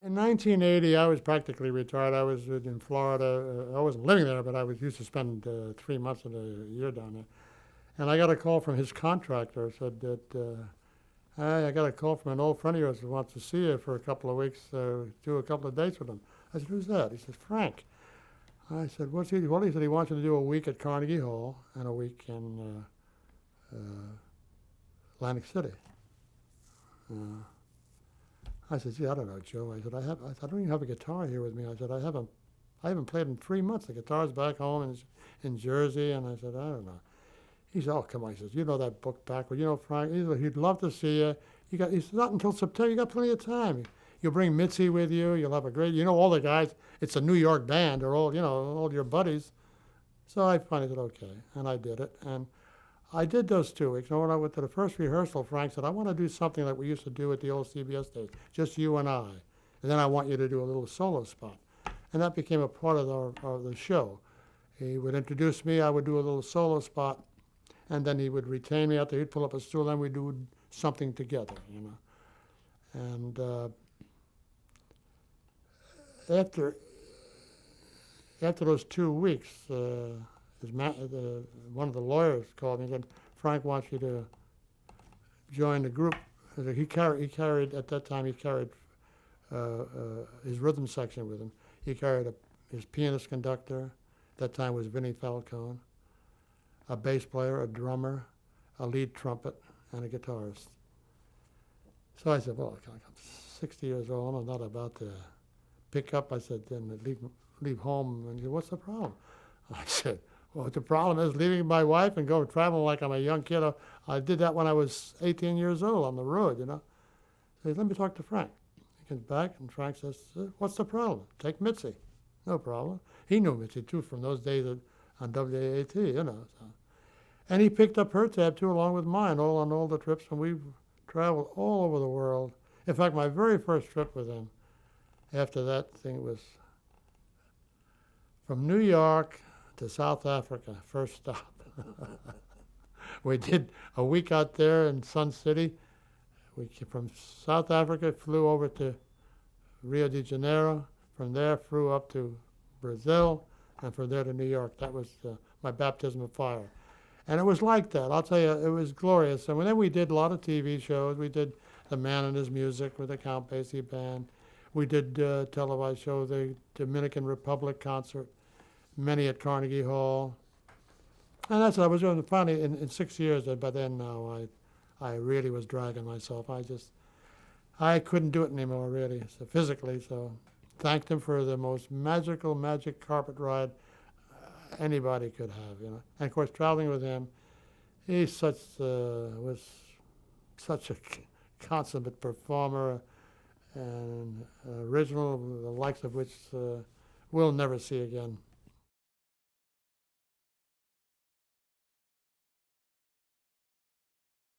In 1980, I was practically retired. I was in Florida. I wasn't living there, but I was used to spend 3 months of the year down there. And I got a call from his contractor. Said that, "Hey, I got a call from an old friend of yours who wants to see you for a couple of weeks, do a couple of dates with him." I said, "Who's that?" He says, "Frank." I said, "What's he?" Well, he said he wants you to do a week at Carnegie Hall and a week in Atlantic City. Uh, I said, "Gee, I don't know, Joe." I said, "I don't even have a guitar here with me." I said, I haven't played in 3 months. The guitar's back home in Jersey." And I said, "I don't know." He said, "Oh, come on." He says, "You know that book backward. You know, Frank." He said, "He'd love to see you. He said, "Not until September. You got plenty of time. You'll bring Mitzi with you. You'll have a great, all the guys. It's a New York band. They're all, all your buddies." So I finally said, okay. And I did it. And I did those 2 weeks. And when I went to the first rehearsal, Frank said, "I want to do something like we used to do at the old CBS days, just you and I. And then I want you to do a little solo spot." And that became a part of the show. He would introduce me. I would do a little solo spot. And then he would retain me out there. He'd pull up a stool, and we'd do something together. And after those 2 weeks, one of the lawyers called me and said, "Frank wants you to join the group." He carried at that time. He carried his rhythm section with him. He carried his pianist conductor. At that time was Vinnie Falcone, a bass player, a drummer, a lead trumpet, and a guitarist. So I said, "Well, I'm 60 years old. I'm not about to pick up." I said, "Then leave home." And he said, "What's the problem?" I said, "Well, the problem is leaving my wife and going traveling like I'm a young kid. I did that when I was 18 years old on the road. So he said, "Let me talk to Frank." He comes back, and Frank says, "What's the problem? Take Mitzi." No problem. He knew Mitzi, too, from those days on WAAT. So. And he picked up her tab, too, along with mine, all on all the trips, and we traveled all over the world. In fact, my very first trip with him after that thing was from New York to South Africa, first stop. We did a week out there in Sun City. From South Africa, flew over to Rio de Janeiro. From there, flew up to Brazil, and from there to New York. That was my baptism of fire. And it was like that. I'll tell you, it was glorious. And then we did a lot of TV shows. We did The Man and His Music with the Count Basie Band. We did televised show, the Dominican Republic concert, many at Carnegie Hall. And that's what I was doing. Finally, in 6 years, by then now, I really was dragging myself. I couldn't do it anymore, really, so physically. So thanked him for the most magic carpet ride anybody could have. And of course, traveling with him, he was such a consummate performer and original, the likes of which we'll never see again.